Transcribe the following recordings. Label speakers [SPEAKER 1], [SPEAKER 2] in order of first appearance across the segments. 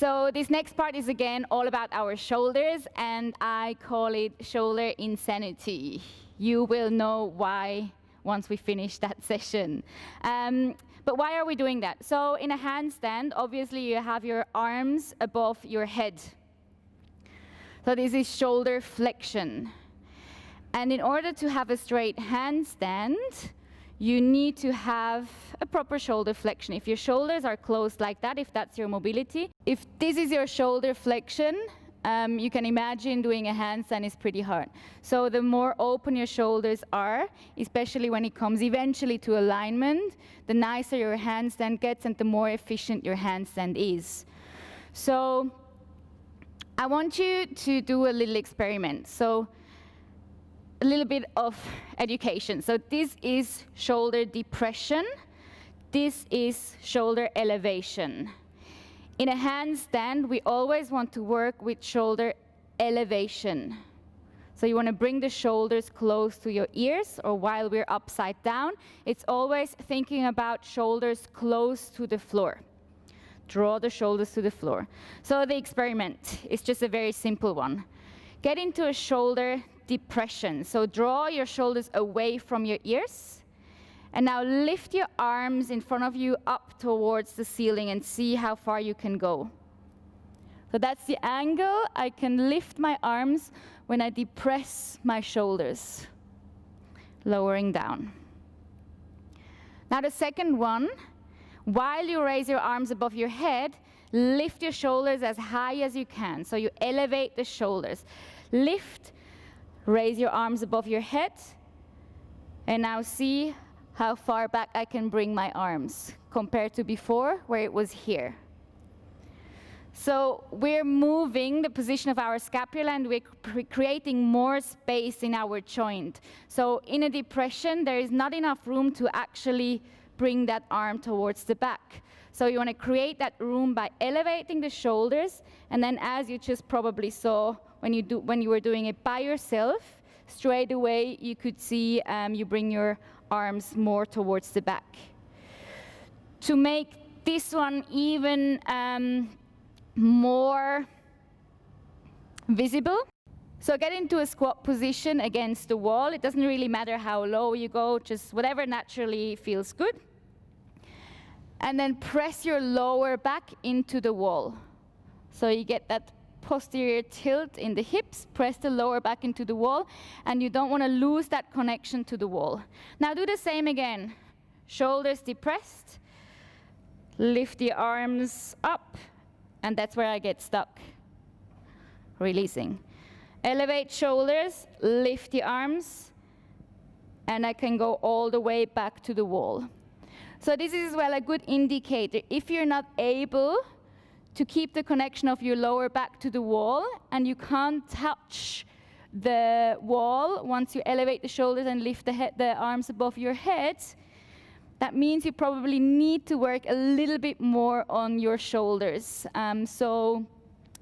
[SPEAKER 1] So this next part is again all about our shoulders, and I call it shoulder insanity. You will know why once we finish that session. But why are we doing that? So in a handstand, obviously you have your arms above your head. So this is shoulder flexion. And in order to have a straight handstand, you need to have a proper shoulder flexion. If your shoulders are closed like that, if that's your mobility, if this is your shoulder flexion, you can imagine doing a handstand is pretty hard. So the more open your shoulders are, especially when it comes eventually to alignment, the nicer your handstand gets and the more efficient your handstand is. So I want you to do a little experiment. So a little bit of education. So this is shoulder depression. This is shoulder elevation. In a handstand, we always want to work with shoulder elevation. So you want to bring the shoulders close to your ears, or while we're upside down, it's always thinking about shoulders close to the floor. Draw the shoulders to the floor. So the experiment is just a very simple one. Get into a shoulder depression. So draw your shoulders away from your ears. And now lift your arms in front of you up towards the ceiling and see how far you can go. So that's the angle I can lift my arms when I depress my shoulders, lowering down. Now the second one, while you raise your arms above your head, lift your shoulders as high as you can. So you elevate the shoulders. Lift, raise your arms above your head, and now see how far back I can bring my arms compared to before where it was here. So we're moving the position of our scapula and we're creating more space in our joint. So in a depression, there is not enough room to actually bring that arm towards the back. So you want to create that room by elevating the shoulders, and then as you just probably saw when you were doing it by yourself, straight away you could see you bring your arms more towards the back. To make this one even more visible, so get into a squat position against the wall. It doesn't really matter how low you go, just whatever naturally feels good. And then press your lower back into the wall. So you get that posterior tilt in the hips, press the lower back into the wall, and you don't want to lose that connection to the wall. Now do the same again. Shoulders depressed, lift the arms up, and that's where I get stuck. Releasing. Elevate shoulders, lift the arms, and I can go all the way back to the wall. So this is as well a good indicator. If you're not able to keep the connection of your lower back to the wall and you can't touch the wall once you elevate the shoulders and lift the arms above your head, that means you probably need to work a little bit more on your shoulders. So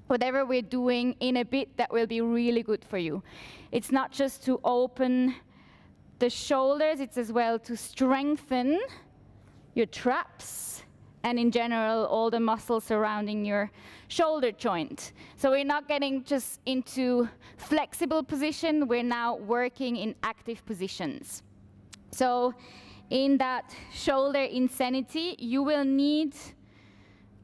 [SPEAKER 1] whatever we're doing in a bit, that will be really good for you. It's not just to open the shoulders, it's as well to strengthen your traps, and in general, all the muscles surrounding your shoulder joint. So we're not getting just into flexible position, we're now working in active positions. So in that shoulder insanity, you will need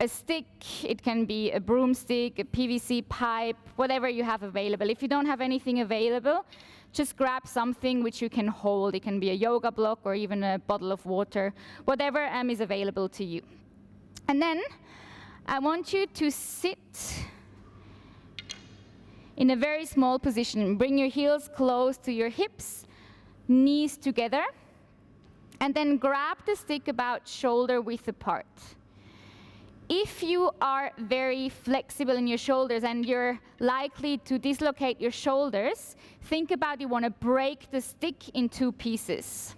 [SPEAKER 1] a stick. It can be a broomstick, a PVC pipe, whatever you have available. If you don't have anything available, just grab something which you can hold. It can be a yoga block or even a bottle of water, whatever is available to you. And then I want you to sit in a very small position. Bring your heels close to your hips, knees together, and then grab the stick about shoulder width apart. If you are very flexible in your shoulders and you're likely to dislocate your shoulders, think about you want to break the stick in two pieces.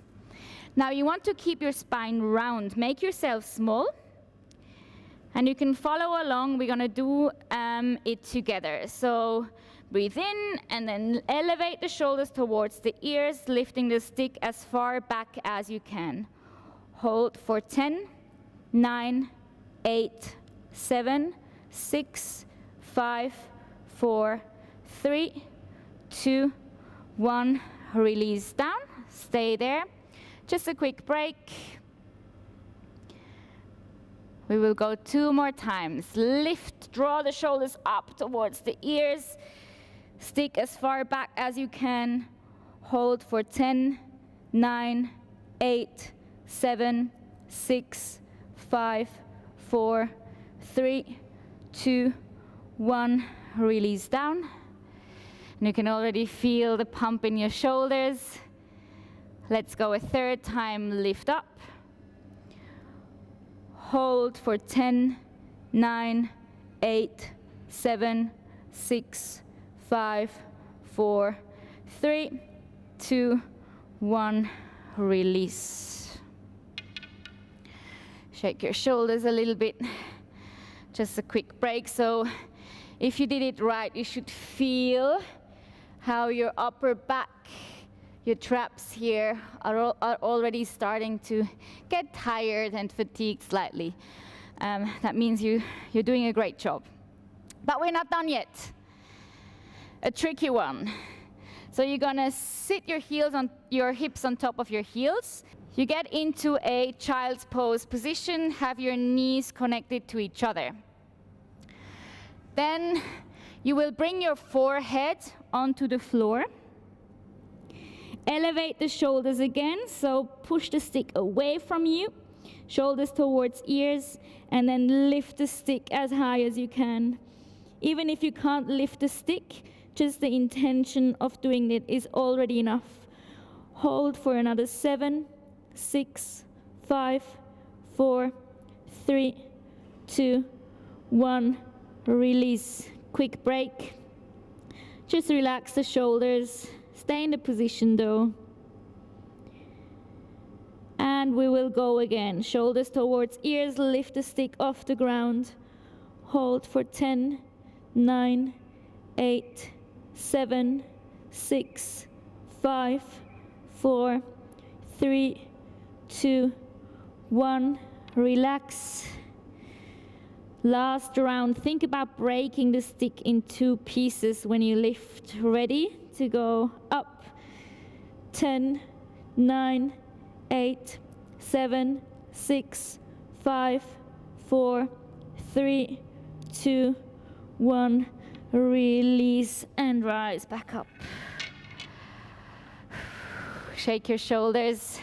[SPEAKER 1] Now you want to keep your spine round. Make yourself small. And you can follow along. We're going to do it together. So breathe in and then elevate the shoulders towards the ears, lifting the stick as far back as you can. Hold for 10, 9, 8, 7, 6, 5, 4, 3, 2, 1. Release down. Stay there. Just a quick break. We will go 2 more times. Lift, draw the shoulders up towards the ears. Stick as far back as you can. Hold for 10, 9, 8, 7, 6, 5, 4, 3, 2, 1. Release down. And you can already feel the pump in your shoulders. Let's go a 3rd time. Lift up. Hold for 10, 9, 8, 7, 6, 5, 4, 3, 2, 1. Release. Shake your shoulders a little bit. Just a quick break. So if you did it right, you should feel how your upper back, your traps here are already starting to get tired and fatigued slightly. That means you're doing a great job. But we're not done yet. A tricky one. So you're gonna sit your hips on top of your heels. You get into a child's pose position, have your knees connected to each other. Then you will bring your forehead onto the floor. Elevate the shoulders again, so push the stick away from you, shoulders towards ears, and then lift the stick as high as you can. Even if you can't lift the stick, just the intention of doing it is already enough. Hold for another 7, 6, 5, 4, 3, 2, 1. Release. Quick break. Just relax the shoulders. Stay in the position though. And we will go again. Shoulders towards ears, lift the stick off the ground. Hold for 10, 9, 8, 7, 6, 5, 4, 3, 2, 1. Relax. Last round. Think about breaking the stick in 2 pieces when you lift. Ready to go up. 10, 9, 8, 7, 6, 5, 4, 3, 2, 1. Release and rise back up. Shake your shoulders.